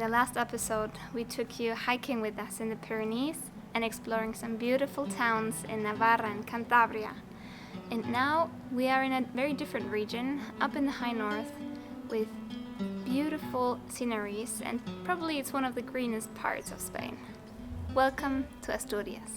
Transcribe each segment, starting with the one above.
the last episode, we took you hiking with us in the Pyrenees and exploring some beautiful towns in Navarra and Cantabria. And now we are in a very different region, up in the high north, with beautiful sceneries, and probably it's one of the greenest parts of Spain. Welcome to Asturias.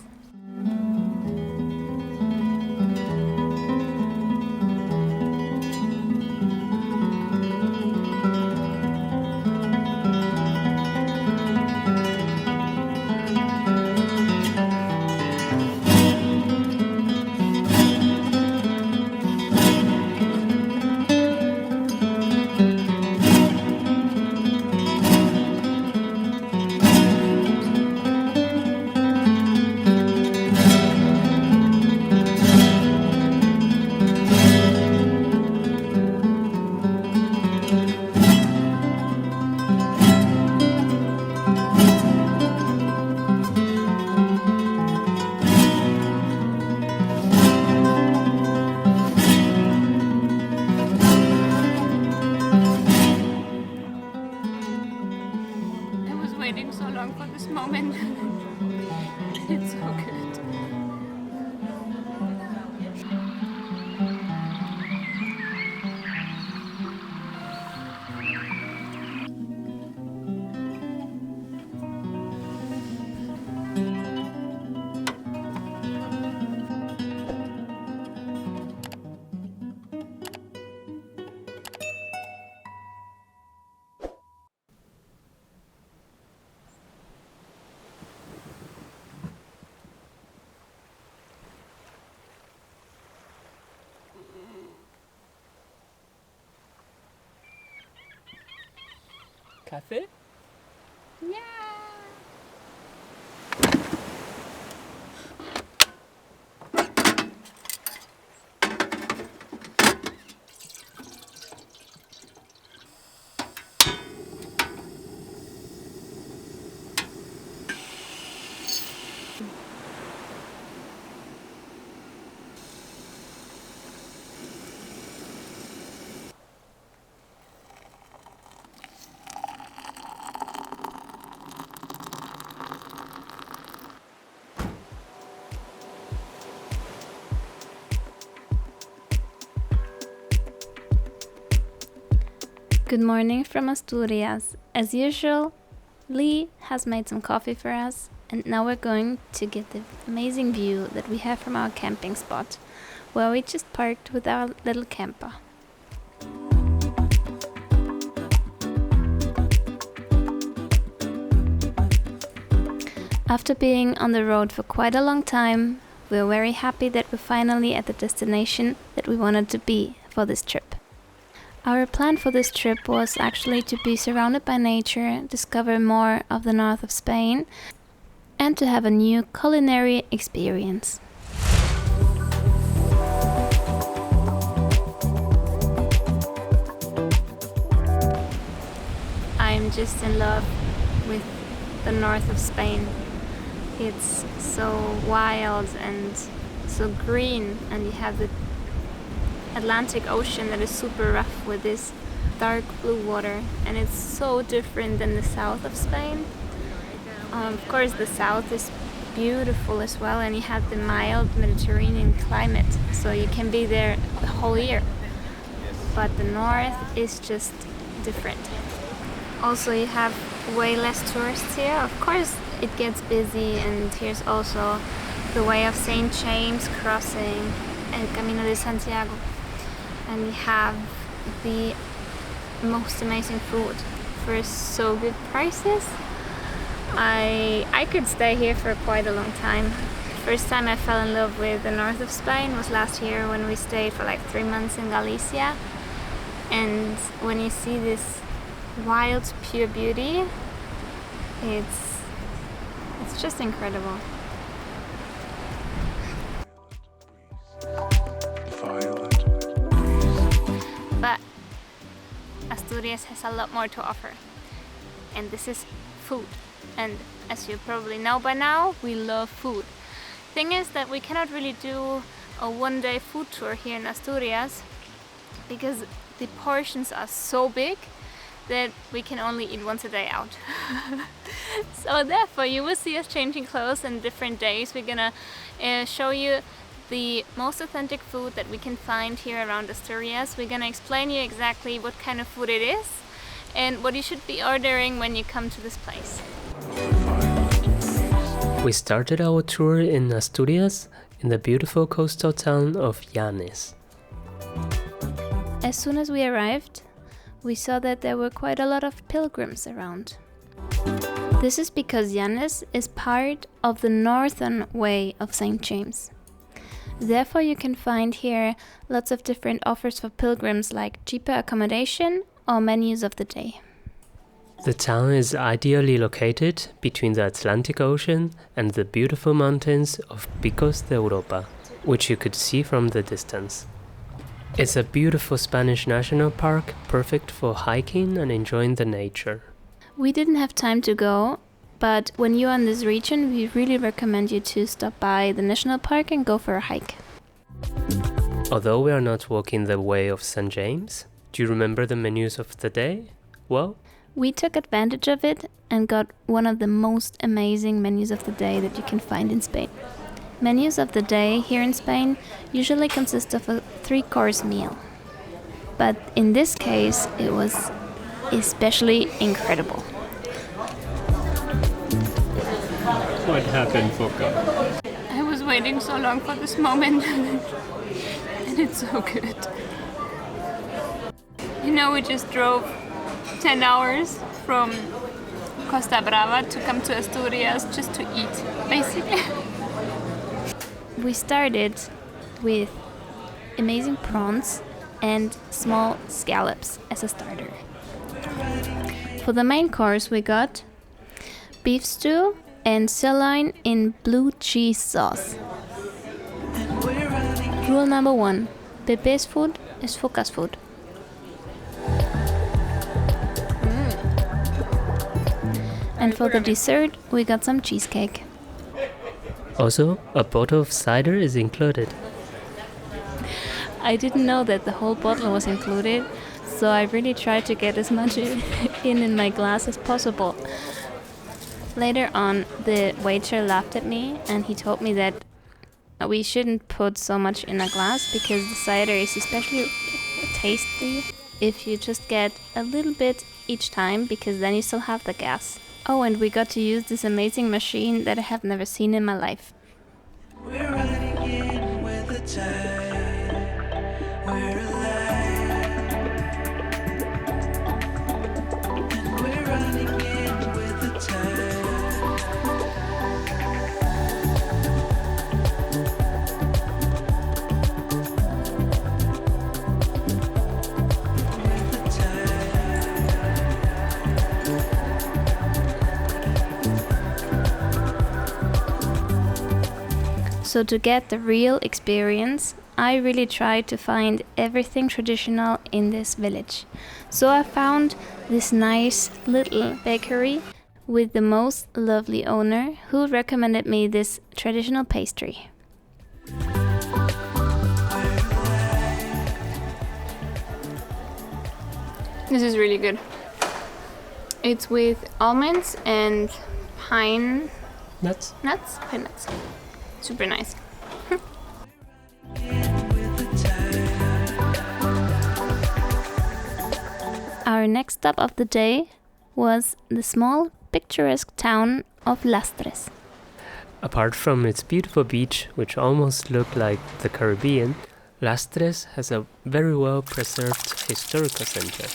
Waiting so long for this moment. It's so good. Café? Yeah! Good morning from Asturias. As usual, Lee has made some coffee for us, and now we're going to get the amazing view that we have from our camping spot, where we just parked with our little camper. After being on the road for quite a long time, we're very happy that we're finally at the destination that we wanted to be for this trip. Our plan for this trip was actually to be surrounded by nature, discover more of the north of Spain, and to have a new culinary experience. I'm just in love with the north of Spain. It's so wild and so green, and you have the Atlantic Ocean that is super rough with this dark blue water, and it's so different than the south of Spain. Of course, the south is beautiful as well, and you have the mild Mediterranean climate, so you can be there the whole year. But the north is just different. Also, you have way less tourists here. Of course, it gets busy, and here's also the Way of St. James crossing El Camino de Santiago. And we have the most amazing food for so good prices. I could stay here for quite a long time. First time I fell in love with the north of Spain was last year when we stayed for like 3 months in Galicia. And when you see this wild, pure beauty, it's just incredible. But Asturias has a lot more to offer, and this is food. And as you probably know by now, we love food. Thing is that we cannot really do a one-day food tour here in Asturias because the portions are so big that we can only eat once a day out. So therefore you will see us changing clothes on different days. We're gonna show you the most authentic food that we can find here around Asturias. We're gonna explain you exactly what kind of food it is and what you should be ordering when you come to this place. We started our tour in Asturias, in the beautiful coastal town of Llanes. As soon as we arrived, we saw that there were quite a lot of pilgrims around. This is because Llanes is part of the northern way of St. James. Therefore you can find here lots of different offers for pilgrims, like cheaper accommodation or menus of the day. The town is ideally located between the Atlantic Ocean and the beautiful mountains of Picos de Europa, which you could see from the distance. It's a beautiful Spanish national park, perfect for hiking and enjoying the nature. We didn't have time to go, but when you're in this region, we really recommend you to stop by the national park and go for a hike. Although we are not walking the way of St. James, do you remember the menus of the day? Well, we took advantage of it and got one of the most amazing menus of the day that you can find in Spain. Menus of the day here in Spain usually consist of a 3-course meal. But in this case, it was especially incredible. what happened, Foka? I was waiting so long for this moment and it's so good. You know, we just drove 10 hours from Costa Brava to come to Asturias just to eat, basically. We started with amazing prawns and small scallops as a starter. For the main course we got beef stew and sirloin in blue cheese sauce. Rule number 1, Pepe's food is Foca's food. And for the dessert we got some cheesecake. Also, a bottle of cider is included. I didn't know that the whole bottle was included, so I really tried to get as much in my glass as possible. Later on, the waiter laughed at me and he told me that we shouldn't put so much in a glass because the cider is especially tasty if you just get a little bit each time, because then you still have the gas. Oh, and we got to use this amazing machine that I have never seen in my life. We're running in with the tide. We're alive. And we're running in with the tide. With the So to get the real experience, I really tried to find everything traditional in this village. So I found this nice little bakery with the most lovely owner who recommended me this traditional pastry. This is really good. It's with almonds and pine Nuts? pine nuts. Super nice. Our next stop of the day was the small, picturesque town of Lastres. Apart from its beautiful beach, which almost looked like the Caribbean, Lastres has a very well preserved historical center.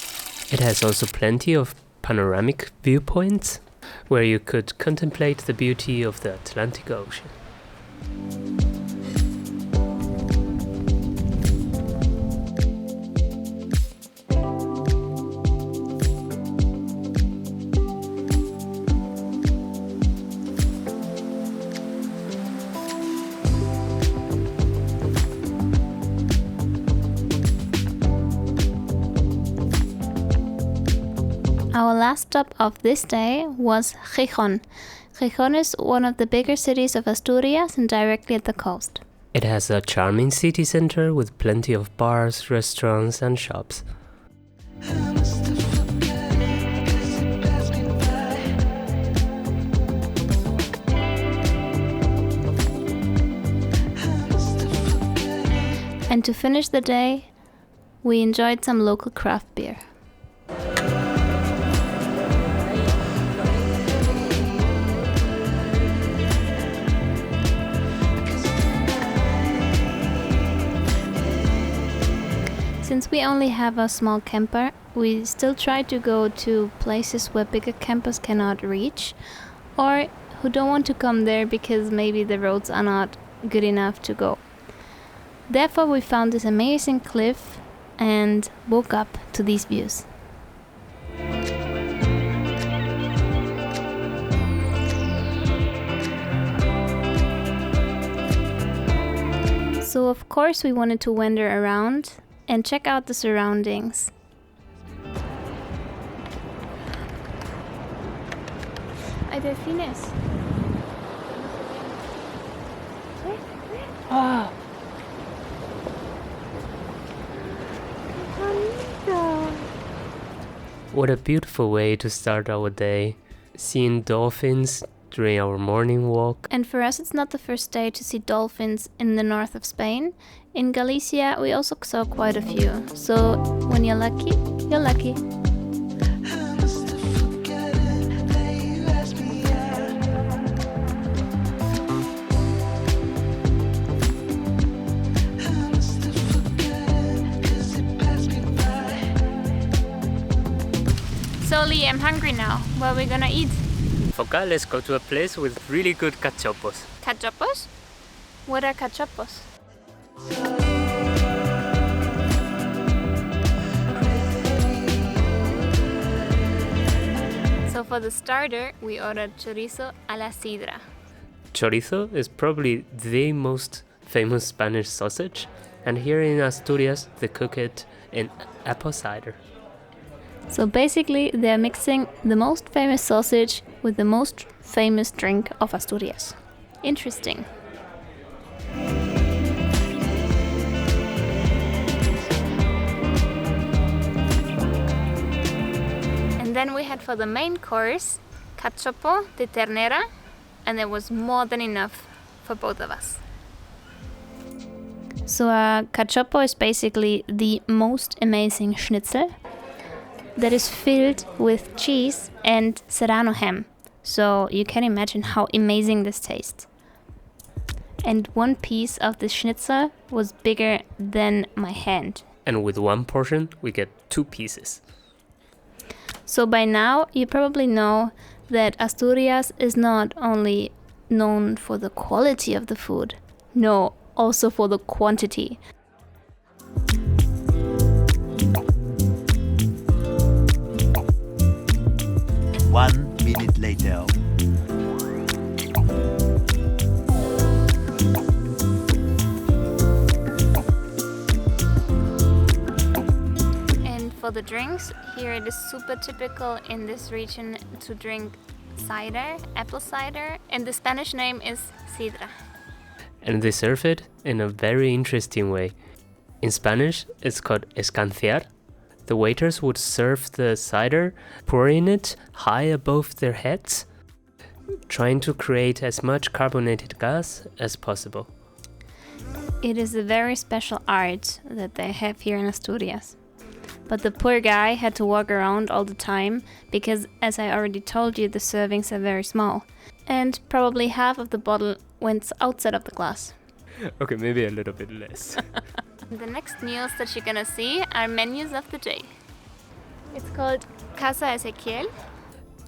It has also plenty of panoramic viewpoints where you could contemplate the beauty of the Atlantic Ocean. Our last stop of this day was Gijón. Gijón is one of the bigger cities of Asturias and directly at the coast. It has a charming city center with plenty of bars, restaurants and shops. I must have forgotten. And to finish the day, we enjoyed some local craft beer. Since we only have a small camper, we still try to go to places where bigger campers cannot reach, or who don't want to come there because maybe the roads are not good enough to go. Therefore, we found this amazing cliff and woke up to these views. So of course we wanted to wander around and check out the surroundings. Hay delfines. Ah, what a beautiful way to start our day, seeing dolphins during our morning walk. And for us, it's not the first day to see dolphins in the north of Spain. In Galicia, we also saw quite a few. So when you're lucky, you're lucky. I must have forgotten that you asked me out. I must have forgotten 'cause it passed me by. So Lee, I'm hungry now. What are we gonna eat? Foca, let's go to a place with really good cachopos. Cachopos? What are cachopos? So for the starter, we ordered chorizo a la sidra. Chorizo is probably the most famous Spanish sausage, and here in Asturias they cook it in apple cider. So basically, they're mixing the most famous sausage with the most famous drink of Asturias. Interesting. And then we had for the main course, cachopo de ternera, and there was more than enough for both of us. So a cachopo is basically the most amazing schnitzel that is filled with cheese and serrano ham. So you can imagine how amazing this tastes. And one piece of the schnitzel was bigger than my hand. And with one portion we get 2 pieces. So by now you probably know that Asturias is not only known for the quality of the food, no, also for the quantity. 1 minute later. And for the drinks, here it is super typical in this region to drink cider, apple cider, and the Spanish name is Sidra. And they serve it in a very interesting way. In Spanish, it's called escanciar. The waiters would serve the cider, pouring it high above their heads, trying to create as much carbonated gas as possible. It is a very special art that they have here in Asturias. But the poor guy had to walk around all the time because, as I already told you, the servings are very small. And probably half of the bottle went outside of the glass. Okay, maybe a little bit less. The next meals that you're gonna see are menus of the day. It's called Casa Ezequiel.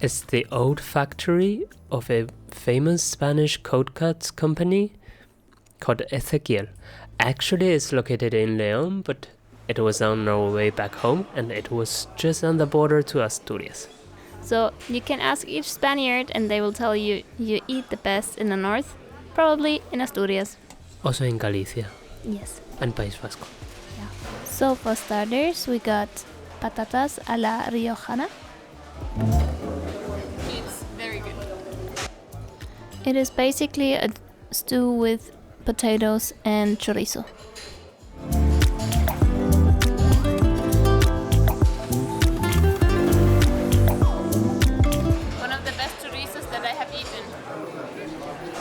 It's the old factory of a famous Spanish coat cuts company called Ezequiel. Actually, it's located in León, but it was on our way back home and it was just on the border to Asturias. So you can ask each Spaniard and they will tell you you eat the best in the north, probably in Asturias. Also in Galicia Yes. and País Vasco. So for starters, we got patatas a la riojana. It's very good. It is basically a stew with potatoes and chorizo. One of the best chorizos that I have eaten.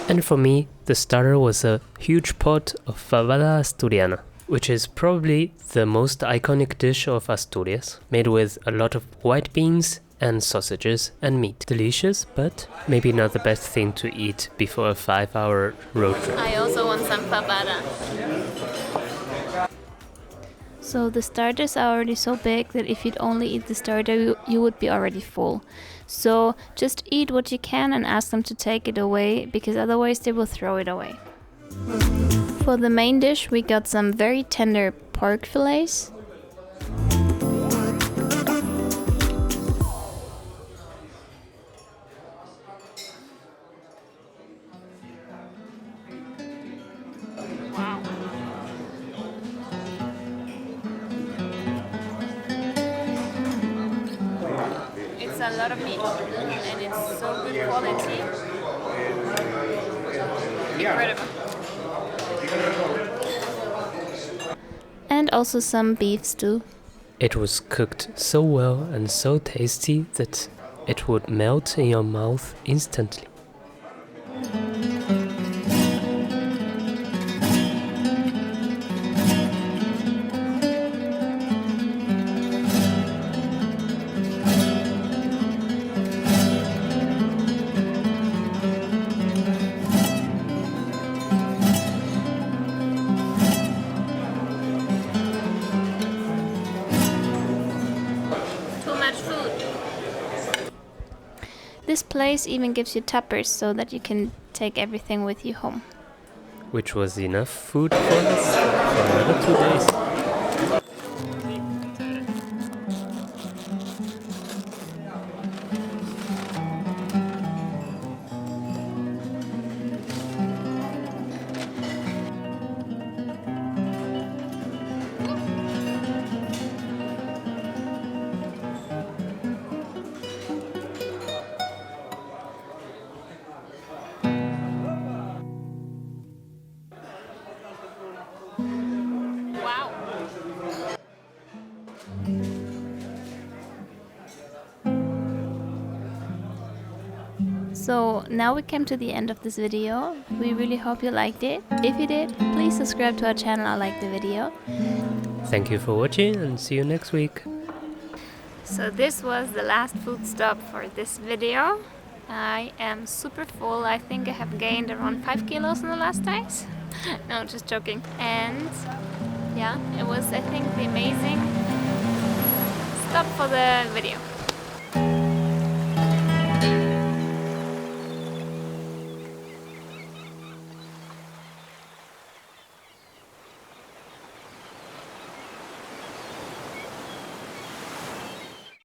And for me, the starter was a huge pot of Fabada Asturiana. which is probably the most iconic dish of Asturias, made with a lot of white beans and sausages and meat. Delicious, but maybe not the best thing to eat before a 5-hour road trip. I also want some fabada. So the starters are already so big that if you'd only eat the starter, you would be already full. So just eat what you can and ask them to take it away, because otherwise they will throw it away. For the main dish, we got some very tender pork fillets. Wow. It's a lot of meat and it's so good quality. Incredible. And also some beef stew. It was cooked so well and so tasty that it would melt in your mouth instantly. Too much food. This place even gives you tuppers so that you can take everything with you home. Which was enough food for us for another 2 days. Wow. So now we came to the end of this video. We really hope you liked it. If you did, please subscribe to our channel or like the video. Thank you for watching and see you next week. So this was the last food stop for this video. I am super full. I think I have gained around 5 kilos in the last days. No, just joking. And yeah, it was, I think, the amazing stop for the video.